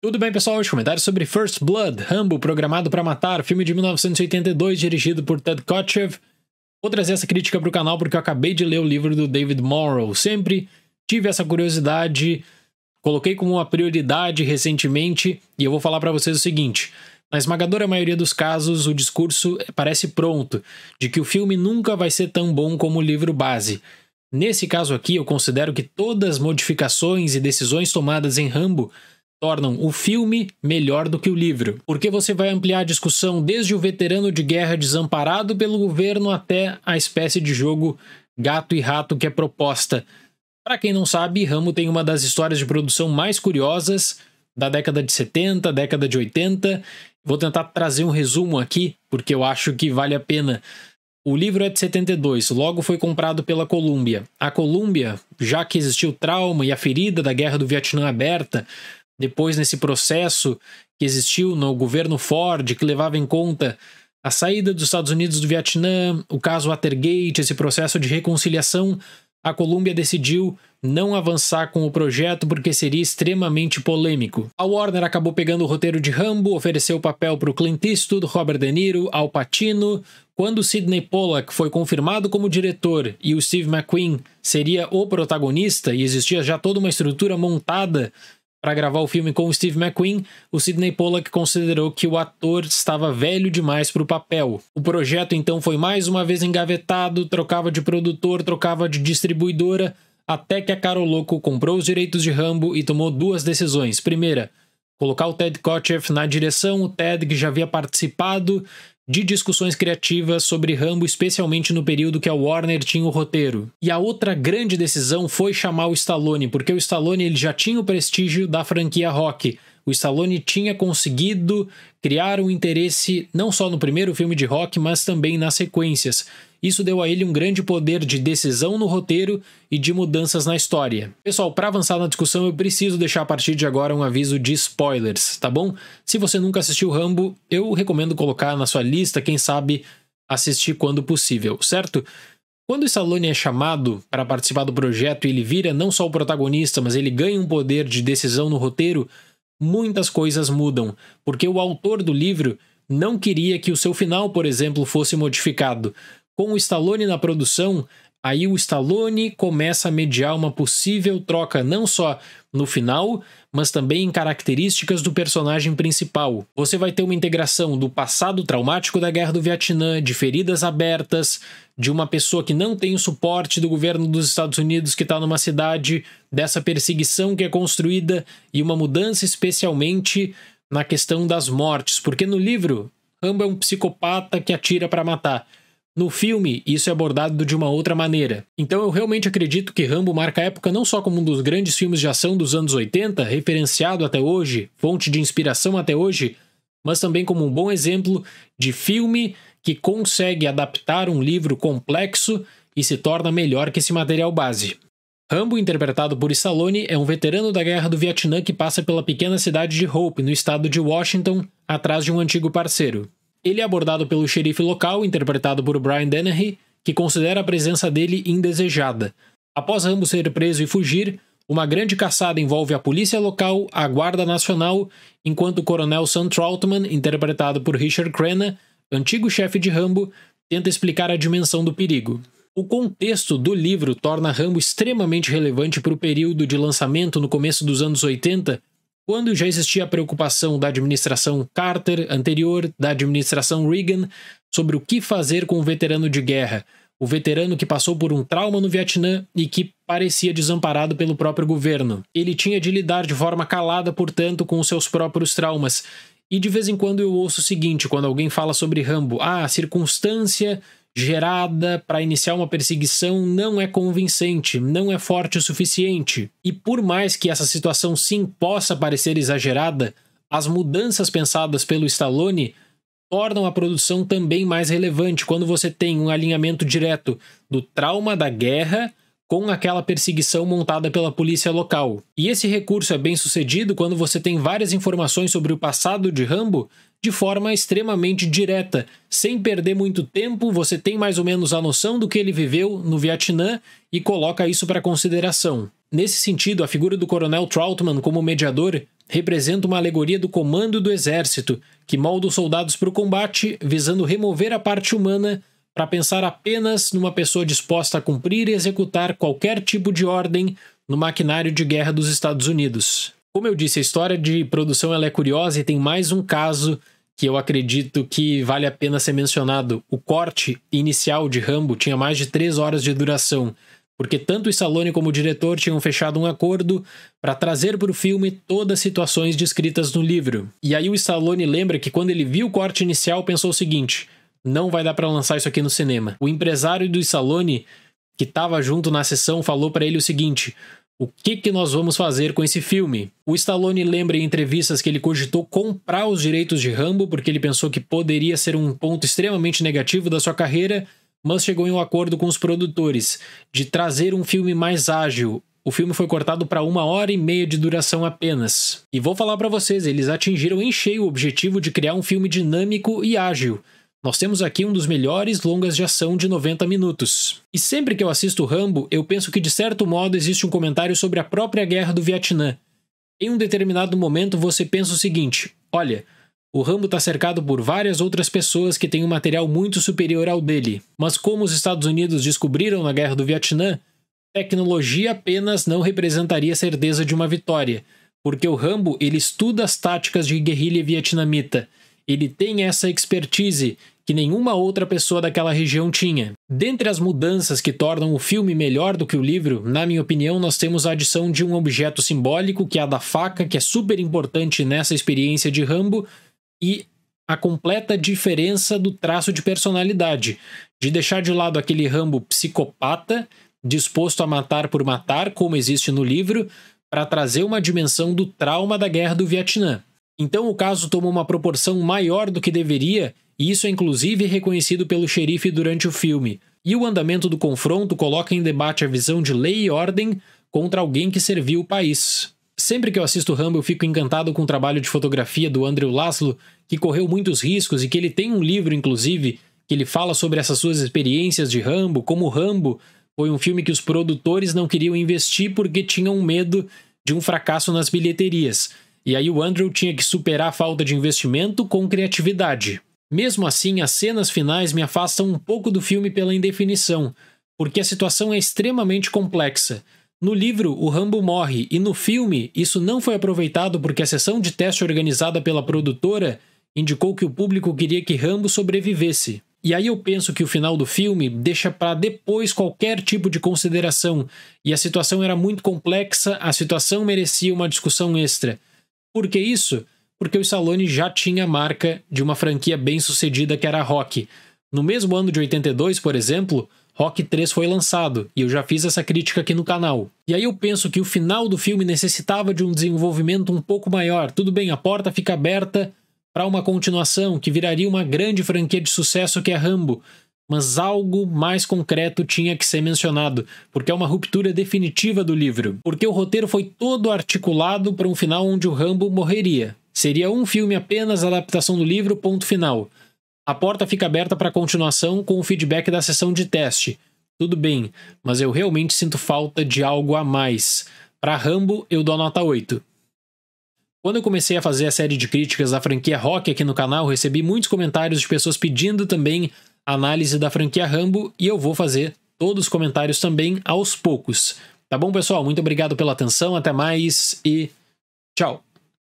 Tudo bem, pessoal? Hoje comentários sobre First Blood, Rambo, Programado para Matar, filme de 1982, dirigido por Ted Kotcheff. Vou trazer essa crítica para o canal porque eu acabei de ler o livro do David Morrow. Sempre tive essa curiosidade, coloquei como uma prioridade recentemente e eu vou falar para vocês o seguinte. Na esmagadora maioria dos casos, o discurso parece pronto, de que o filme nunca vai ser tão bom como o livro base. Nesse caso aqui, eu considero que todas as modificações e decisões tomadas em Rambo tornam o filme melhor do que o livro, porque você vai ampliar a discussão desde o veterano de guerra desamparado pelo governo até a espécie de jogo gato e rato que é proposta. Para quem não sabe, Rambo tem uma das histórias de produção mais curiosas da década de 70, década de 80. Vou tentar trazer um resumo aqui, porque eu acho que vale a pena. O livro é de 72, logo foi comprado pela Columbia. A Columbia, já que existiu o trauma e a ferida da Guerra do Vietnã aberta, depois nesse processo que existiu no governo Ford, que levava em conta a saída dos Estados Unidos do Vietnã, o caso Watergate, esse processo de reconciliação, a Columbia decidiu não avançar com o projeto porque seria extremamente polêmico. A Warner acabou pegando o roteiro de Rambo, ofereceu o papel para o Clint Eastwood, Robert De Niro, Al Pacino. Quando Sidney Pollack foi confirmado como diretor e o Steve McQueen seria o protagonista e existia já toda uma estrutura montada para gravar o filme com o Steve McQueen, o Sidney Pollack considerou que o ator estava velho demais para o papel. O projeto então foi mais uma vez engavetado, trocava de produtor, trocava de distribuidora, até que a Cara Louco comprou os direitos de Rambo e tomou duas decisões. Primeira, colocar o Ted Kotcheff na direção, o Ted que já havia participado de discussões criativas sobre Rambo, especialmente no período que a Warner tinha o roteiro. E a outra grande decisão foi chamar o Stallone, porque o Stallone ele já tinha o prestígio da franquia Rocky. O Stallone tinha conseguido criar um interesse não só no primeiro filme de Rocky, mas também nas sequências. Isso deu a ele um grande poder de decisão no roteiro e de mudanças na história. Pessoal, para avançar na discussão, eu preciso deixar a partir de agora um aviso de spoilers, tá bom? Se você nunca assistiu Rambo, eu recomendo colocar na sua lista, quem sabe assistir quando possível, certo? Quando o Stallone é chamado para participar do projeto e ele vira não só o protagonista, mas ele ganha um poder de decisão no roteiro, muitas coisas mudam, porque o autor do livro não queria que o seu final, por exemplo, fosse modificado. Com o Stallone na produção, aí o Stallone começa a mediar uma possível troca não só no final, mas também em características do personagem principal. Você vai ter uma integração do passado traumático da Guerra do Vietnã, de feridas abertas, de uma pessoa que não tem o suporte do governo dos Estados Unidos que está numa cidade, dessa perseguição que é construída e uma mudança especialmente na questão das mortes, porque no livro, Rambo é um psicopata que atira para matar. No filme, isso é abordado de uma outra maneira. Então eu realmente acredito que Rambo marca a época não só como um dos grandes filmes de ação dos anos 80, referenciado até hoje, fonte de inspiração até hoje, mas também como um bom exemplo de filme que consegue adaptar um livro complexo e se torna melhor que esse material base. Rambo, interpretado por Stallone, é um veterano da Guerra do Vietnã que passa pela pequena cidade de Hope, no estado de Washington, atrás de um antigo parceiro. Ele é abordado pelo xerife local, interpretado por Brian Dennehy, que considera a presença dele indesejada. Após Rambo ser preso e fugir, uma grande caçada envolve a polícia local, a Guarda Nacional, enquanto o coronel Sam Troutman, interpretado por Richard Crenna, antigo chefe de Rambo, tenta explicar a dimensão do perigo. O contexto do livro torna Rambo extremamente relevante para o período de lançamento no começo dos anos 80, quando já existia a preocupação da administração Carter anterior, da administração Reagan, sobre o que fazer com o veterano de guerra, o veterano que passou por um trauma no Vietnã e que parecia desamparado pelo próprio governo. Ele tinha de lidar de forma calada, portanto, com os seus próprios traumas. E de vez em quando eu ouço o seguinte, quando alguém fala sobre Rambo, a circunstância gerada para iniciar uma perseguição não é convincente, não é forte o suficiente. E por mais que essa situação sim possa parecer exagerada, as mudanças pensadas pelo Stallone tornam a produção também mais relevante quando você tem um alinhamento direto do trauma da guerra com aquela perseguição montada pela polícia local. E esse recurso é bem sucedido quando você tem várias informações sobre o passado de Rambo de forma extremamente direta. Sem perder muito tempo, você tem mais ou menos a noção do que ele viveu no Vietnã e coloca isso para consideração. Nesse sentido, a figura do coronel Troutman como mediador representa uma alegoria do comando do exército, que molda os soldados para o combate, visando remover a parte humana para pensar apenas numa pessoa disposta a cumprir e executar qualquer tipo de ordem no maquinário de guerra dos Estados Unidos. Como eu disse, a história de produção ela é curiosa e tem mais um caso que eu acredito que vale a pena ser mencionado. O corte inicial de Rambo tinha mais de 3 horas de duração, porque tanto o Stallone como o diretor tinham fechado um acordo para trazer para o filme todas as situações descritas no livro. E aí o Stallone lembra que quando ele viu o corte inicial pensou o seguinte: não vai dar para lançar isso aqui no cinema. O empresário do Stallone, que estava junto na sessão, falou para ele o seguinte: o que nós vamos fazer com esse filme? O Stallone lembra em entrevistas que ele cogitou comprar os direitos de Rambo porque ele pensou que poderia ser um ponto extremamente negativo da sua carreira, mas chegou em um acordo com os produtores de trazer um filme mais ágil. O filme foi cortado para 1h30 de duração apenas. E vou falar para vocês, eles atingiram em cheio o objetivo de criar um filme dinâmico e ágil. Nós temos aqui um dos melhores longas de ação de 90 minutos. E sempre que eu assisto Rambo, eu penso que de certo modo existe um comentário sobre a própria guerra do Vietnã. Em um determinado momento você pensa o seguinte: olha, o Rambo está cercado por várias outras pessoas que têm um material muito superior ao dele. Mas como os Estados Unidos descobriram na guerra do Vietnã, tecnologia apenas não representaria a certeza de uma vitória, porque o Rambo ele estuda as táticas de guerrilha vietnamita. Ele tem essa expertise que nenhuma outra pessoa daquela região tinha. Dentre as mudanças que tornam o filme melhor do que o livro, na minha opinião, nós temos a adição de um objeto simbólico, que é a da faca, que é super importante nessa experiência de Rambo, e a completa diferença do traço de personalidade, de deixar de lado aquele Rambo psicopata, disposto a matar por matar, como existe no livro, para trazer uma dimensão do trauma da guerra do Vietnã. Então o caso tomou uma proporção maior do que deveria, e isso é inclusive reconhecido pelo xerife durante o filme. E o andamento do confronto coloca em debate a visão de lei e ordem contra alguém que serviu o país. Sempre que eu assisto Rambo eu fico encantado com o trabalho de fotografia do Andrew Laszlo, que correu muitos riscos e que ele tem um livro inclusive, que ele fala sobre essas suas experiências de Rambo, como Rambo foi um filme que os produtores não queriam investir porque tinham medo de um fracasso nas bilheterias. E aí o Andrew tinha que superar a falta de investimento com criatividade. Mesmo assim, as cenas finais me afastam um pouco do filme pela indefinição, porque a situação é extremamente complexa. No livro, o Rambo morre, e no filme, isso não foi aproveitado porque a sessão de teste organizada pela produtora indicou que o público queria que Rambo sobrevivesse. E aí eu penso que o final do filme deixa para depois qualquer tipo de consideração, e a situação era muito complexa, a situação merecia uma discussão extra. Por que isso? Porque o Stallone já tinha a marca de uma franquia bem sucedida que era a Rocky. No mesmo ano de 82, por exemplo, Rocky 3 foi lançado, e eu já fiz essa crítica aqui no canal. E aí eu penso que o final do filme necessitava de um desenvolvimento um pouco maior. Tudo bem, a porta fica aberta para uma continuação, que viraria uma grande franquia de sucesso que é Rambo, mas algo mais concreto tinha que ser mencionado, porque é uma ruptura definitiva do livro. Porque o roteiro foi todo articulado para um final onde o Rambo morreria. Seria um filme apenas, adaptação do livro, ponto final. A porta fica aberta para continuação com o feedback da sessão de teste. Tudo bem, mas eu realmente sinto falta de algo a mais. Para Rambo, eu dou nota 8. Quando eu comecei a fazer a série de críticas da franquia Rocky aqui no canal, recebi muitos comentários de pessoas pedindo também a análise da franquia Rambo, e eu vou fazer todos os comentários também aos poucos. Tá bom, pessoal? Muito obrigado pela atenção, até mais e tchau!